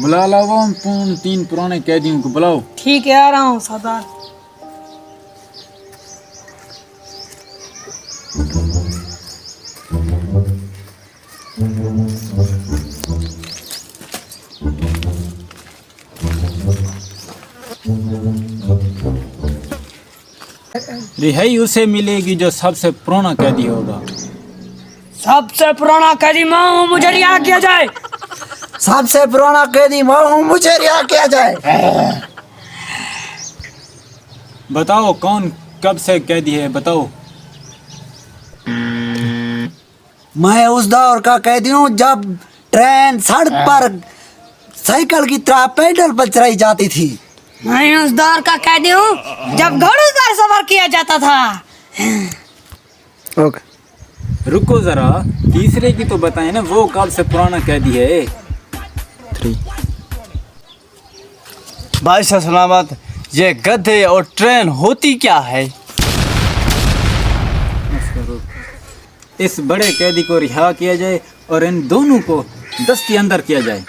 बुला लाओ उन 3 पुराने कैदियों को बुलाओ। ठीक है, आ रहा हूँ सरदार। रिहाई उसे मिलेगी जो सबसे पुराना कैदी होगा। सबसे पुराना कैदी मैं हूँ, मुझे रिहा किया जाए। सबसे पुराना कैदी मैं हूँ, मुझे रिहा किया जाए। बताओ कौन कब से कैदी है, बताओ। मैं उस दौर का कैदी हूँ जब ट्रेन सड़क पर साइकिल की तरह पैदल पर चलाई जाती थी। मैं उस दौर का कैदी हूँ जब घोड़ों का सफर किया जाता था। ओके, रुको जरा, तीसरे की तो बताए ना, वो कब से पुराना कैदी है। 3 बादशाह सलामत, ये गधे और ट्रेन होती क्या है? इस बड़े कैदी को रिहा किया जाए और इन दोनों को दस्ती अंदर किया जाए।